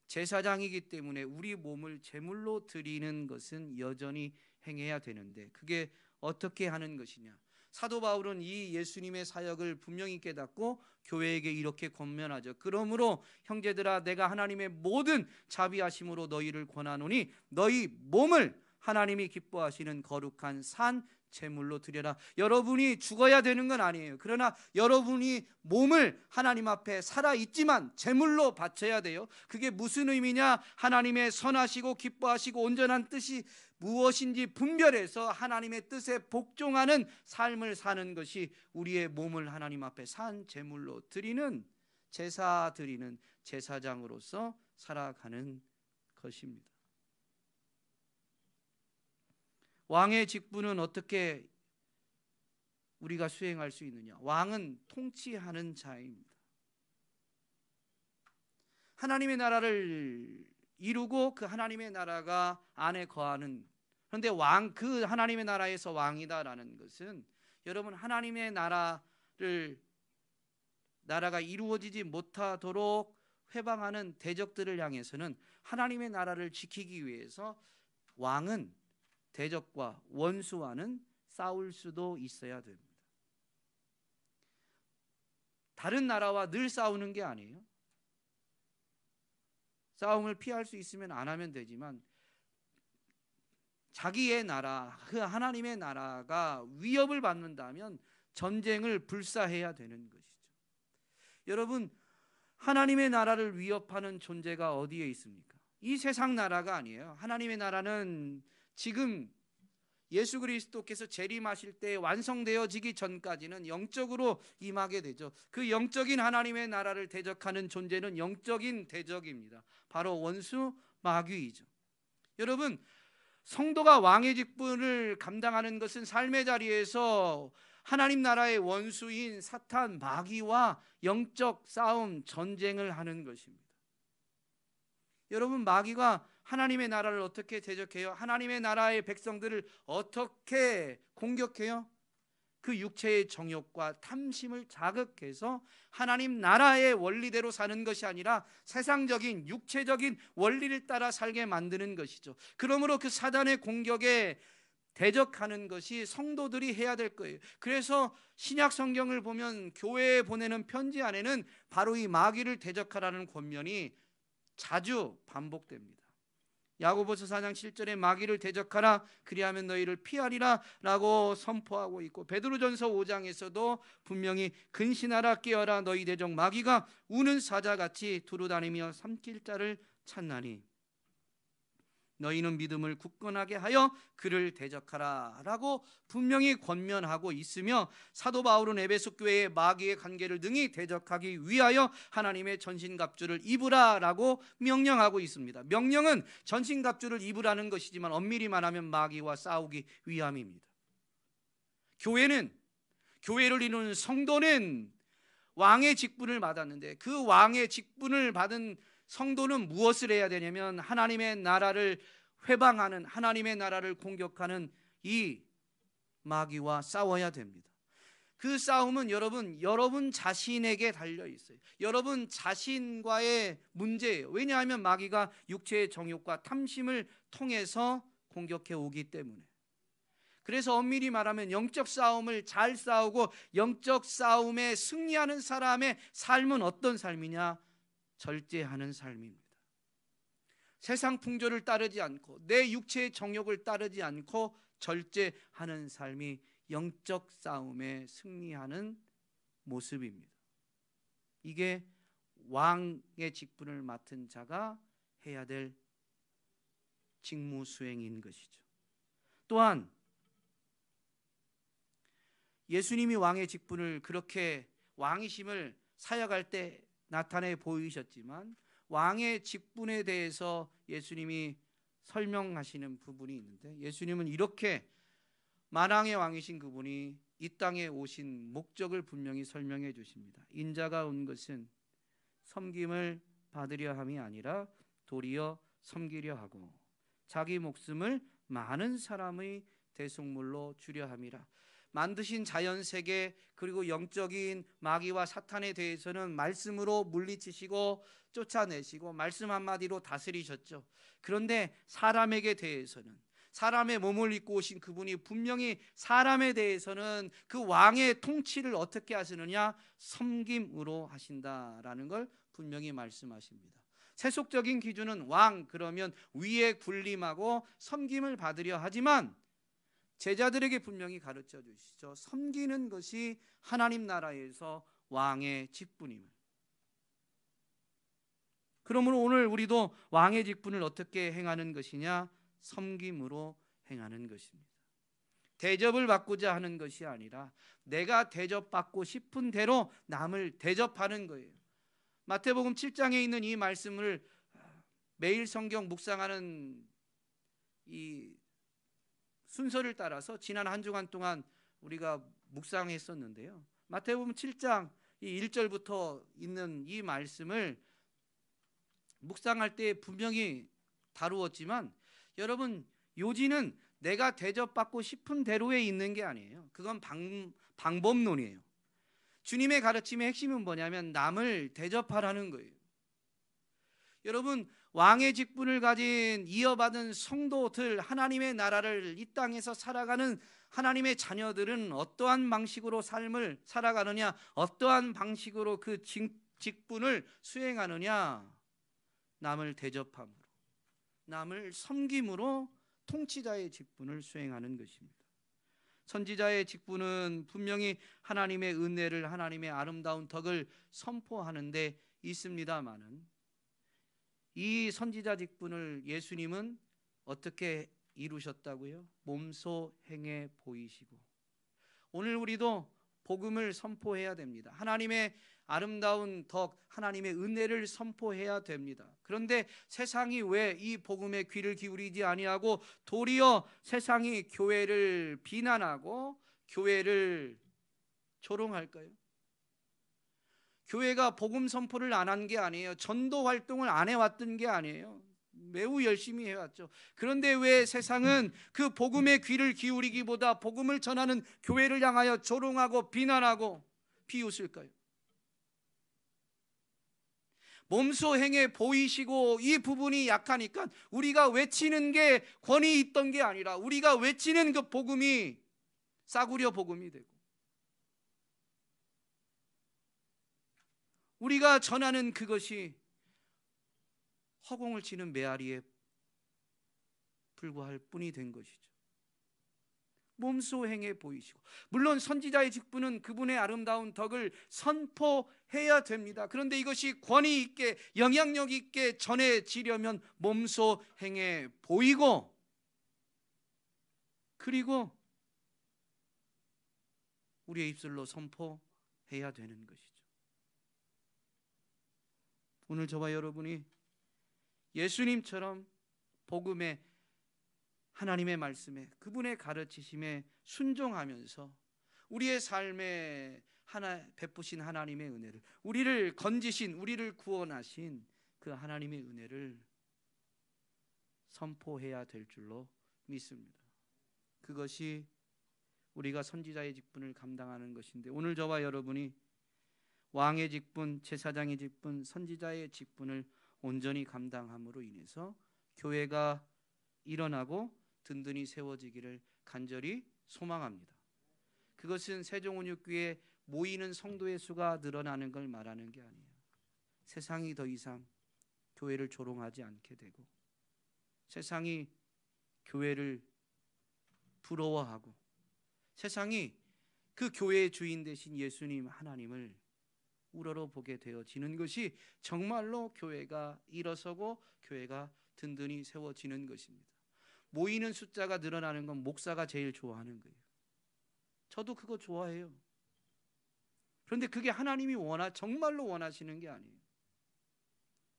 제사장이기 때문에 우리 몸을 제물로 드리는 것은 여전히 행해야 되는데, 그게 어떻게 하는 것이냐? 사도 바울은 이 예수님의 사역을 분명히 깨닫고 교회에게 이렇게 권면하죠. 그러므로 형제들아, 내가 하나님의 모든 자비하심으로 너희를 권하노니 너희 몸을 하나님이 기뻐하시는 거룩한 산 제물로 드려라. 여러분이 죽어야 되는 건 아니에요. 그러나 여러분이 몸을 하나님 앞에 살아있지만 제물로 바쳐야 돼요. 그게 무슨 의미냐? 하나님의 선하시고 기뻐하시고 온전한 뜻이 무엇인지 분별해서 하나님의 뜻에 복종하는 삶을 사는 것이 우리의 몸을 하나님 앞에 산 제물로 드리는, 제사 드리는 제사장으로서 살아가는 것입니다. 왕의 직분은 어떻게 우리가 수행할 수 있느냐? 왕은 통치하는 자입니다. 하나님의 나라를 이루고 그 하나님의 나라가 안에 거하는, 그런데 그 하나님의 나라에서 왕이다라는 것은, 여러분, 하나님의 나라가 이루어지지 못하도록 회방하는 대적들을 향해서는 하나님의 나라를 지키기 위해서 왕은 대적과 원수와는 싸울 수도 있어야 됩니다. 다른 나라와 늘 싸우는 게 아니에요. 싸움을 피할 수 있으면 안 하면 되지만, 자기의 나라, 그 하나님의 나라가 위협을 받는다면 전쟁을 불사해야 되는 것이죠. 여러분, 하나님의 나라를 위협하는 존재가 어디에 있습니까? 이 세상 나라가 아니에요. 하나님의 나라는 지금 예수 그리스도께서 재림하실 때 완성되어지기 전까지는 영적으로 임하게 되죠. 그 영적인 하나님의 나라를 대적하는 존재는 영적인 대적입니다. 바로 원수 마귀이죠. 여러분, 성도가 왕의 직분을 감당하는 것은 삶의 자리에서 하나님 나라의 원수인 사탄, 마귀와 영적 싸움, 전쟁을 하는 것입니다. 여러분, 마귀가 하나님의 나라를 어떻게 대적해요? 하나님의 나라의 백성들을 어떻게 공격해요? 그 육체의 정욕과 탐심을 자극해서 하나님 나라의 원리대로 사는 것이 아니라 세상적인 육체적인 원리를 따라 살게 만드는 것이죠. 그러므로 그 사단의 공격에 대적하는 것이 성도들이 해야 될 거예요. 그래서 신약 성경을 보면 교회에 보내는 편지 안에는 바로 이 마귀를 대적하라는 권면이 자주 반복됩니다. 야고보서 4장 7절에 마귀를 대적하라 그리하면 너희를 피하리라 라고 선포하고 있고, 베드로전서 5장에서도 분명히 근신하라 깨어라 너희 대적 마귀가 우는 사자같이 두루다니며 삼킬 자를 찾나니 너희는 믿음을 굳건하게 하여 그를 대적하라 라고 분명히 권면하고 있으며, 사도 바울은 에베소 교회의 마귀의 관계를 능히 대적하기 위하여 하나님의 전신갑주를 입으라 라고 명령하고 있습니다. 명령은 전신갑주를 입으라는 것이지만 엄밀히 말하면 마귀와 싸우기 위함입니다. 교회를 이루는 성도는 왕의 직분을 받았는데, 그 왕의 직분을 받은 성도는 무엇을 해야 되냐면 하나님의 나라를 회방하는, 하나님의 나라를 공격하는 이 마귀와 싸워야 됩니다. 그 싸움은 여러분 자신에게 달려 있어요. 여러분 자신과의 문제예요. 왜냐하면 마귀가 육체의 정욕과 탐심을 통해서 공격해 오기 때문에. 그래서 엄밀히 말하면 영적 싸움을 잘 싸우고 영적 싸움에 승리하는 사람의 삶은 어떤 삶이냐? 절제하는 삶입니다. 세상 풍조를 따르지 않고 내 육체의 정욕을 따르지 않고 절제하는 삶이 영적 싸움에 승리하는 모습입니다. 이게 왕의 직분을 맡은 자가 해야 될 직무 수행인 것이죠. 또한 예수님이 왕의 직분을 그렇게 왕이심을 사역할 때 나타내 보이셨지만, 왕의 직분에 대해서 예수님이 설명하시는 부분이 있는데, 예수님은 이렇게 만왕의 왕이신 그분이 이 땅에 오신 목적을 분명히 설명해 주십니다. 인자가 온 것은 섬김을 받으려 함이 아니라 도리어 섬기려 하고 자기 목숨을 많은 사람의 대속물로 주려 함이라. 만드신 자연세계 그리고 영적인 마귀와 사탄에 대해서는 말씀으로 물리치시고 쫓아내시고 말씀 한마디로 다스리셨죠. 그런데 사람에게 대해서는, 사람의 몸을 입고 오신 그분이 분명히 사람에 대해서는 그 왕의 통치를 어떻게 하시느냐? 섬김으로 하신다라는 걸 분명히 말씀하십니다. 세속적인 기준은 왕 그러면 위에 군림하고 섬김을 받으려 하지만, 제자들에게 분명히 가르쳐 주시죠. 섬기는 것이 하나님 나라에서 왕의 직분임을. 그러므로 오늘 우리도 왕의 직분을 어떻게 행하는 것이냐? 섬김으로 행하는 것입니다. 대접을 받고자 하는 것이 아니라 내가 대접받고 싶은 대로 남을 대접하는 거예요. 마태복음 7장에 있는 이 말씀을 매일 성경 묵상하는 이 순서를 따라서 지난 한 주간 동안 우리가 묵상했었는데요. 마태복음 7장 1절부터 있는 이 말씀을 묵상할 때 분명히 다루었지만, 여러분 요지는 내가 대접받고 싶은 대로에 있는 게 아니에요. 그건 방법론이에요. 주님의 가르침의 핵심은 뭐냐면 남을 대접하라는 거예요. 여러분, 왕의 직분을 가진 이어받은 성도들, 하나님의 나라를 이 땅에서 살아가는 하나님의 자녀들은 어떠한 방식으로 삶을 살아가느냐, 어떠한 방식으로 그 직분을 수행하느냐? 남을 대접함으로, 남을 섬김으로 통치자의 직분을 수행하는 것입니다. 선지자의 직분은 분명히 하나님의 은혜를, 하나님의 아름다운 덕을 선포하는 데 있습니다마는, 이 선지자 직분을 예수님은 어떻게 이루셨다고요? 몸소 행해 보이시고. 오늘 우리도 복음을 선포해야 됩니다. 하나님의 아름다운 덕, 하나님의 은혜를 선포해야 됩니다. 그런데 세상이 왜 이 복음에 귀를 기울이지 아니하고 도리어 세상이 교회를 비난하고 교회를 조롱할까요? 교회가 복음 선포를 안 한 게 아니에요. 전도 활동을 안 해왔던 게 아니에요. 매우 열심히 해왔죠. 그런데 왜 세상은 그 복음에 귀를 기울이기보다 복음을 전하는 교회를 향하여 조롱하고 비난하고 비웃을까요? 몸소 행해 보이시고 이 부분이 약하니까 우리가 외치는 게 권위 있던 게 아니라 우리가 외치는 그 복음이 싸구려 복음이 되고 우리가 전하는 그것이 허공을 치는 메아리에 불과할 뿐이 된 것이죠. 몸소 행해 보이시고, 물론 선지자의 직분은 그분의 아름다운 덕을 선포해야 됩니다. 그런데 이것이 권위 있게 영향력 있게 전해지려면 몸소 행해 보이고, 그리고 우리의 입술로 선포해야 되는 것이죠. 오늘 저와 여러분이 예수님처럼 복음에, 하나님의 말씀에, 그분의 가르치심에 순종하면서 우리의 삶에 베푸신 하나님의 은혜를, 우리를 건지신, 우리를 구원하신 그 하나님의 은혜를 선포해야 될 줄로 믿습니다. 그것이 우리가 선지자의 직분을 감당하는 것인데, 오늘 저와 여러분이 왕의 직분, 제사장의 직분, 선지자의 직분을 온전히 감당함으로 인해서 교회가 일어나고 든든히 세워지기를 간절히 소망합니다. 그것은 세종온육교에 모이는 성도의 수가 늘어나는 걸 말하는 게 아니에요. 세상이 더 이상 교회를 조롱하지 않게 되고, 세상이 교회를 부러워하고, 세상이 그 교회의 주인 되신 예수님 하나님을 우러러보게 되어지는 것이 정말로 교회가 일어서고 교회가 든든히 세워지는 것입니다. 모이는 숫자가 늘어나는 건 목사가 제일 좋아하는 거예요. 저도 그거 좋아해요. 그런데 그게 하나님이 정말로 원하시는 게 아니에요.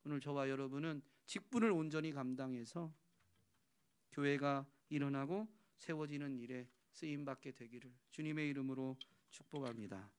오늘 저와 여러분은 직분을 온전히 감당해서 교회가 일어나고 세워지는 일에 쓰임받게 되기를 주님의 이름으로 축복합니다.